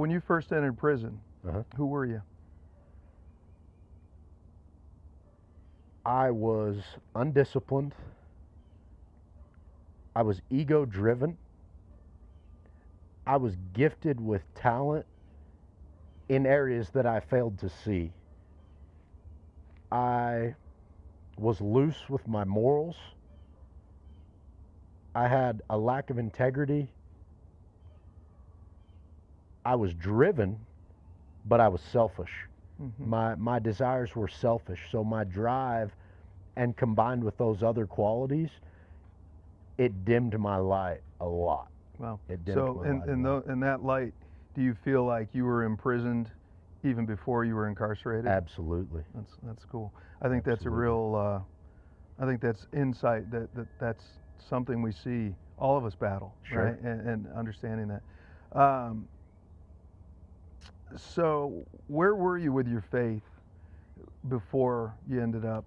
When you first entered prison, Uh-huh. who were you? I was undisciplined. I was ego driven. I was gifted with talent in areas that I failed to see. I was loose with my morals. I had a lack of integrity. I was driven, but I was selfish. My desires were selfish, so my drive, and combined with those other qualities, it dimmed my light a lot. Wow. It dimmed So my light a lot. in that light, do you feel like you were imprisoned even before you were incarcerated? Absolutely. That's cool. I think that's a Absolutely. real. I think that's insight. That's something we see all of us battle, Sure. right? And understanding that. So where were you with your faith before you ended up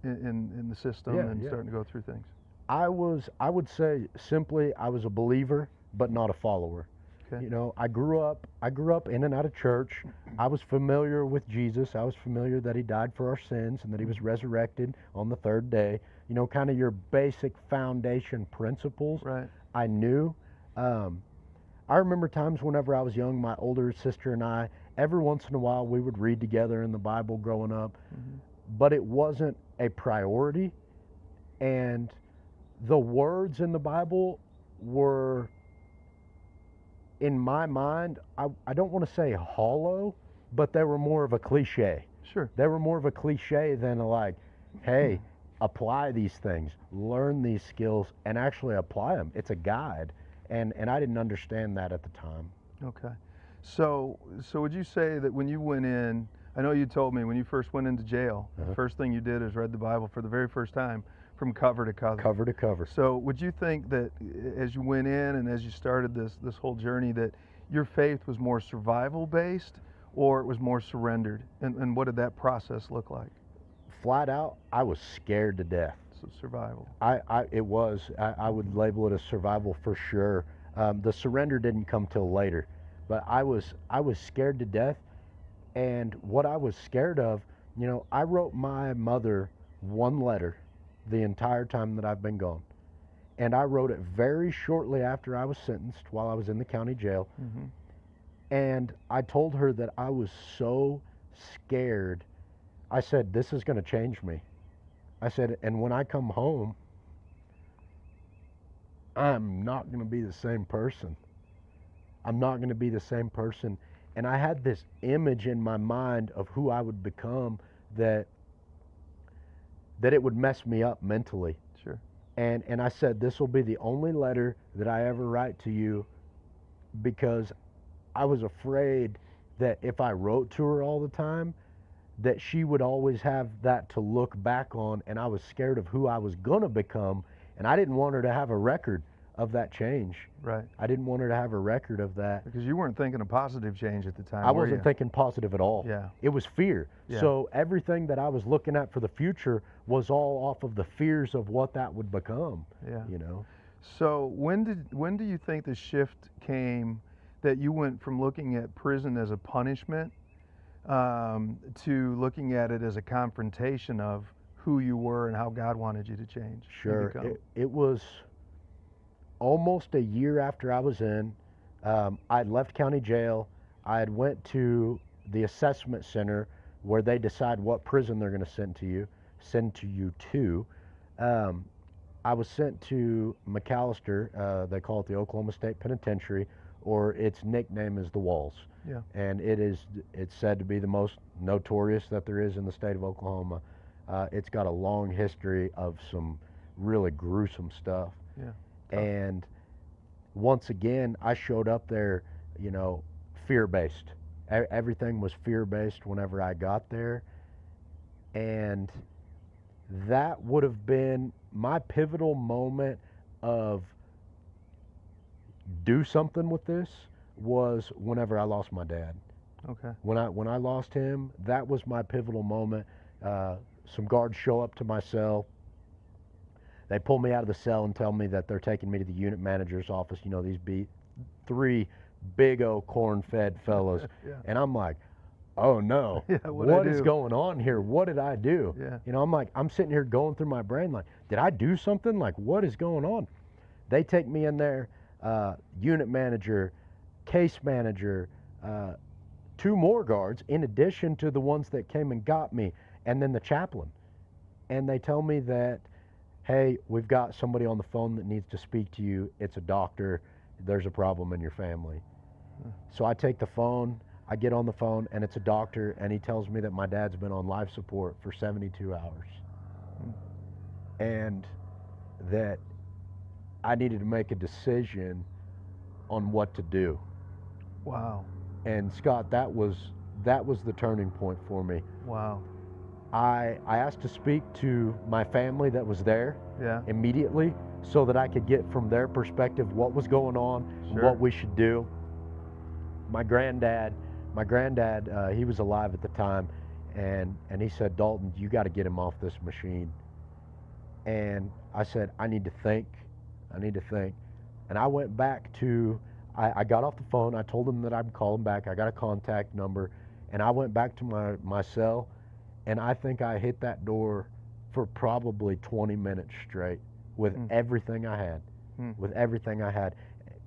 in the system and starting to go through things? I would say simply, I was a believer, but not a follower. Okay. You know, I grew up in and out of church. I was familiar with Jesus. I was familiar that he died for our sins and that he was resurrected on the third day. You know, kind of your basic foundation principles. Right. I knew. I remember times whenever I was young, my older sister and I, every once in a while, we would read together in the Bible growing up, but it wasn't a priority. And the words in the Bible were, in my mind, I don't want to say hollow, but they were more of a cliche. Sure. They were more of a cliche than like, hey, apply these things, learn these skills, and actually apply them. It's a guide. And I didn't understand that at the time. Okay. So would you say that when you went in, I know you told me when you first went into jail, the first thing you did is read the Bible for the very first time from cover to cover. Cover to cover. So would you think that as you went in and as you started this whole journey that your faith was more survival based or it was more surrendered? And what did that process look like? Flat out, I was scared to death. So survival. I would label it as survival for sure. The surrender didn't come till later, but I was scared to death. And what I was scared of, you know, I wrote my mother one letter the entire time that I've been gone. And I wrote it very shortly after I was sentenced while I was in the county jail. And I told her that I was so scared. I said, this is going to change me. I said, and when I come home, I'm not going to be the same person. I'm not going to be the same person. And I had this image in my mind of who I would become that it would mess me up mentally. Sure. And I said, this will be the only letter that I ever write to you, because I was afraid that if I wrote to her all the time, that she would always have that to look back on, and I was scared of who I was going to become, and I didn't want her to have a record of that change. Right. I didn't want her to have a record of that. Because you weren't thinking of positive change at the time, I were wasn't you? thinking positive at all. Yeah. It was fear. Yeah. So everything that I was looking at for the future was all off of the fears of what that would become. Yeah. You know? So when do you think the shift came that you went from looking at prison as a punishment to looking at it as a confrontation of who you were and how God wanted you to change? Sure. It was almost a year after I was in. I had left county jail. I had went to the assessment center where they decide what prison they're going to send to you to. I was sent to McAllister. They call it the Oklahoma State Penitentiary, or its nickname is the Walls. Yeah. And it's said to be the most notorious that there is in the state of Oklahoma. It's got a long history of some really gruesome stuff. Yeah. And once again, I showed up there, you know, fear-based. Everything was fear-based whenever I got there. And that would have been my pivotal moment of do something with this, was whenever I lost my dad. Okay. When I lost him, that was my pivotal moment. Some guards show up to my cell. They pull me out of the cell and tell me that they're taking me to the unit manager's office. You know, these three big old corn-fed fellas. Yeah. And I'm like, oh no, Yeah, what I is do? going on here? What did I do? Yeah. You know, I'm like, I'm sitting here going through my brain like, did I do something? Like, what is going on? They take me in there, unit manager, case manager, two more guards in addition to the ones that came and got me, and then the chaplain. And they tell me that, hey, we've got somebody on the phone that needs to speak to you. It's a doctor. There's a problem in your family. So I take the phone, I get on the phone, and it's a doctor, and he tells me that my dad's been on life support for 72 hours. And that I needed to make a decision on what to do. Wow. And Scott, that was the turning point for me. Wow. I asked to speak to my family that was there Yeah. immediately so that I could get from their perspective what was going on, Sure. what we should do. My granddad, he was alive at the time, and he said, Daltyn, you got to get him off this machine. And I said, I need to think. And I went back to, I got off the phone, I told him that I'd call him back, I got a contact number, and I went back to my cell, and I think I hit that door for probably 20 minutes straight with everything I had, with everything I had.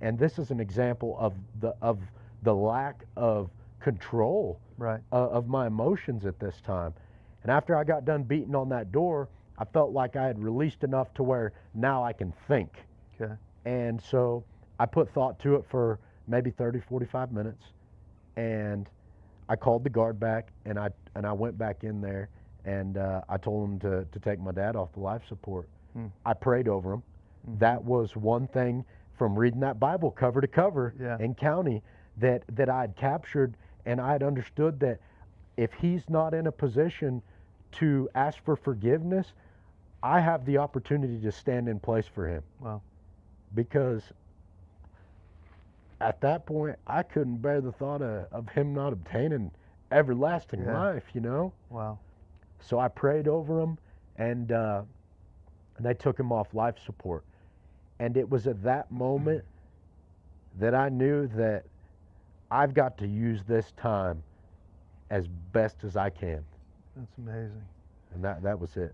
And this is an example of the lack of control Right. of my emotions at this time. And after I got done beating on that door, I felt like I had released enough to where now I can think. Okay. And so I put thought to it for maybe 30, 45 minutes. And I called the guard back, and I went back in there, and I told him to take my dad off the life support. I prayed over him. That was one thing from reading that Bible cover to cover in county that I had captured, and I had understood that if he's not in a position to ask for forgiveness, I have the opportunity to stand in place for him. Wow. Because at that point, I couldn't bear the thought of him not obtaining everlasting life, you know? Wow. So I prayed over him, and they took him off life support. And it was at that moment that I knew that I've got to use this time as best as I can. That's amazing. And that was it.